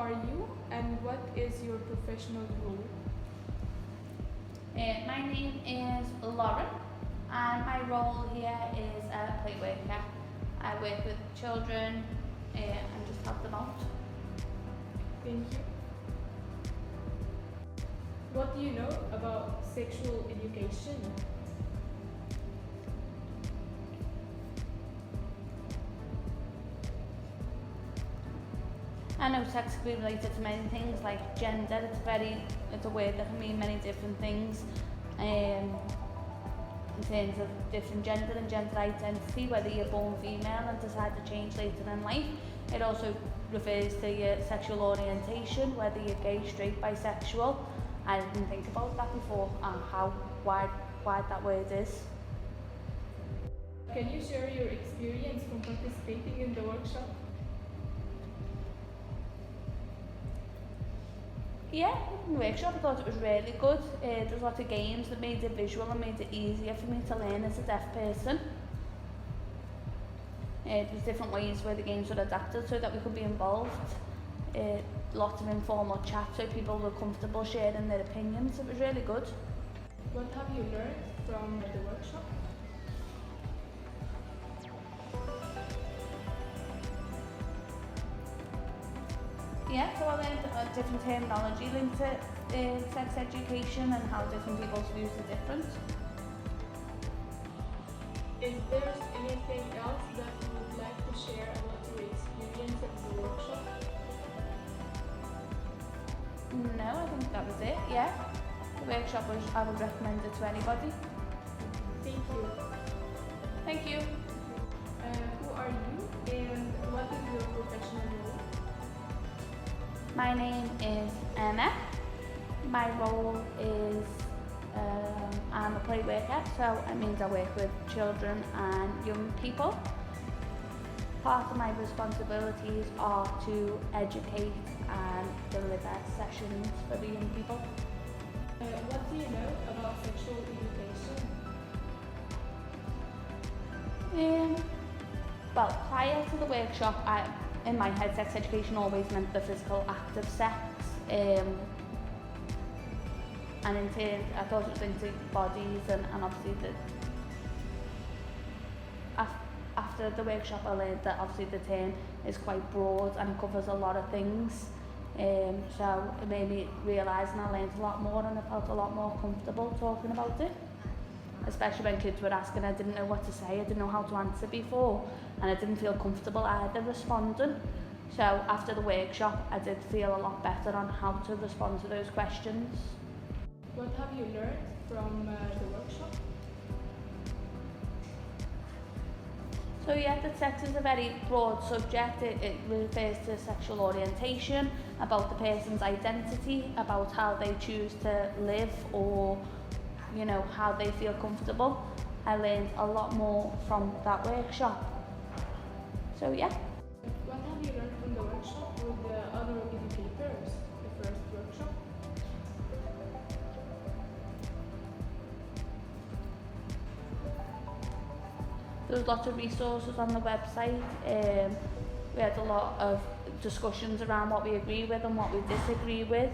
are you and what is your professional role? My name is Lauren and my role here is a play worker. I work with children and just help them out. Thank you. What do you know about sexual education? I know sex can be related to many things like gender. It's a word that can mean many different things in terms of different gender and gender identity, whether you're born female and decide to change later in life. It also refers to your sexual orientation, whether you're gay, straight, bisexual. I didn't think about that before and how wide that word is. Can you share your experience from participating in the workshop? Yeah, in the workshop I thought it was really good. There was lots of games that made it visual and made it easier for me to learn as a deaf person. There was different ways where the games were adapted so that we could be involved. Lots of informal chat so people were comfortable sharing their opinions. It was really good. What have you learned from the workshop? Yeah, so I learned different terminology linked to sex education and how different people's views are different. Is there anything else that you would like to share about your experience at the workshop? No, I think that was it, yeah. The workshop I would recommend it to anybody. Thank you. Thank you. Who are you and what is your professional role? My name is Emma. My role is I'm a play worker, so it means I work with children and young people. Part of my responsibilities are to educate and deliver sessions for the young people. What do you know about sexual education? Well, prior to the workshop, in my head, sex education always meant the physical act of sex. And in turn, I thought it was into bodies and obviously after the workshop I learned that obviously the term is quite broad and it covers a lot of things. So it made me realise and I learned a lot more and I felt a lot more comfortable talking about it. Especially when kids were asking, I didn't know what to say, I didn't know how to answer before, and I didn't feel comfortable either responding. So after the workshop, I did feel a lot better on how to respond to those questions. What have you learned from the workshop? So yeah, that sex is a very broad subject. It refers to sexual orientation, about the person's identity, about how they choose to live or how they feel comfortable. I learned a lot more from that workshop. So yeah. What have you learned from the workshop with the other educators, the first workshop? There was lots of resources on the website. We had a lot of discussions around what we agree with and what we disagree with.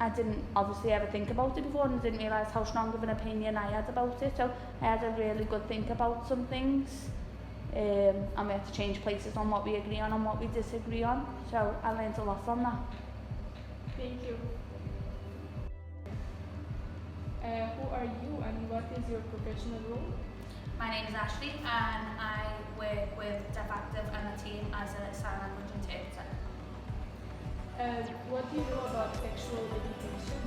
I didn't obviously ever think about it before and didn't realise how strong of an opinion I had about it, so I had a really good think about some things, and we had to change places on what we agree on and what we disagree on, so I learned a lot from that. Thank you. Who are you and what is your professional role? My name is Ashley and I work with Deaf Active and a team as a sign language interpreter. What do you know about sexual education?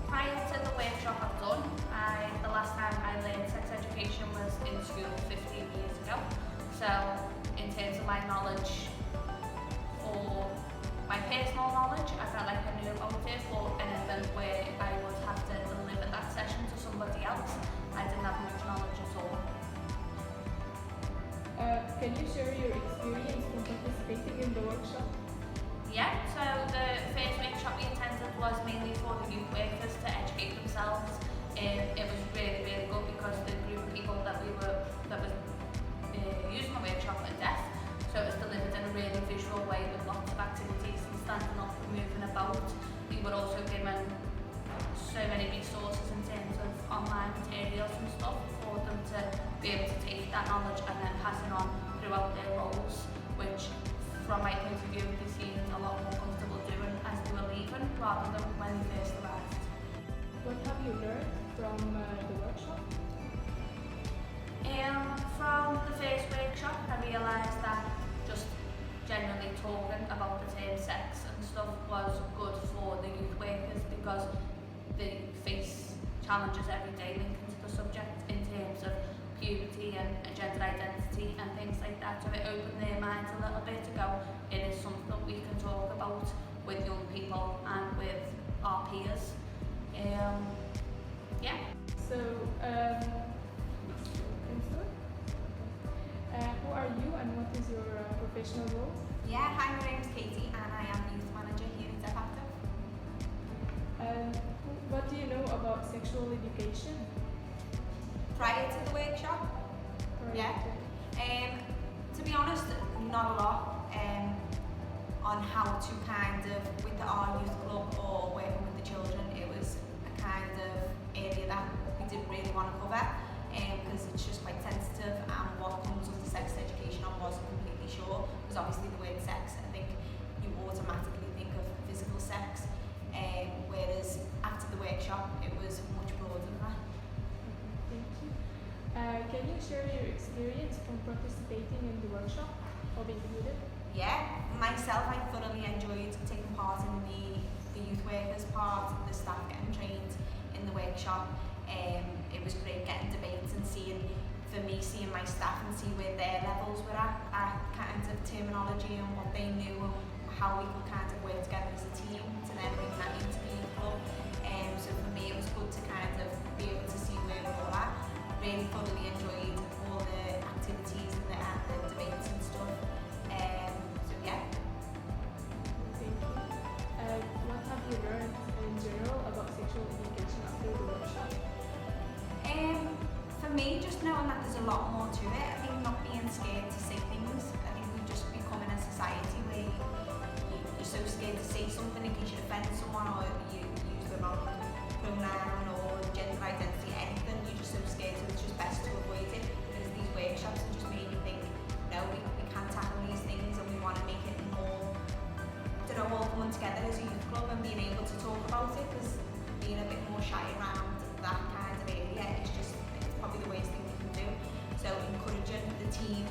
Prior to the workshop I've done, the last time I learned sex education was in school 15 years ago. So in terms of my knowledge, or my personal knowledge, I felt like I knew about it, but anything where I would have to deliver that session to somebody else, I didn't have much knowledge at all. Can you share your experience from participating in the workshop? Yeah, so the first workshop we attended was mainly for the youth workers to educate themselves. It was really, really good because the group of people that was using the workshop were deaf, that knowledge and then pass it on throughout their roles, which from my point of view they seemed a lot more comfortable doing as they were leaving rather than when they first arrived. What have you learned from the workshop? From the first workshop I realised that just generally talking about the term sex and stuff was good for the youth workers because they face challenges every day linking to the subject in terms of puberty and gender identity and things like that. So it opened their minds a little bit to go, it is something that we can talk about with young people and with our peers. Yeah. So, who are you and what is your professional role? Yeah, hi, my name is Katie and I am Youth Manager here at Active. What do you know about sexual education? Prior to the workshop, Yeah. to be honest, not a lot on how to kind of, with our youth club or working with the children, it was a kind of area that we didn't really want to cover because it's just quite sensitive, and what comes with the sex education I wasn't completely sure, because obviously the word sex, I think you automatically think of physical sex, whereas after the workshop it was much broader than that. Thank you. Can you share your experience from participating in the workshop or being included? Yeah, myself, I thoroughly enjoyed taking part in the youth workers part, the staff getting trained in the workshop. It was great getting debates and seeing my staff and see where their levels were at kind of terminology and what they knew and how we could kind of work together as a team to then bring that into the youth club. So for me it was good to kind of be able to see where we're all at. Really thoroughly enjoyed all the activities and the debates and stuff. So yeah. Thank you. What have you learned in general about sexual education after the workshop? For me, just knowing that there's a lot more to it. I think not being scared to say things. I think we've just become in a society where you're so scared to say something in case you offend someone or you use the wrong pronoun or gender identity, anything. You're just so scared, so it's just best to avoid it. Whereas these workshops have just made me think, no, we can tackle these things and we want to make it more, all coming together as a youth club and being able to talk about it, because being a bit more shy around that kind of area is just, it's probably the worst thing we can do. So encouraging the team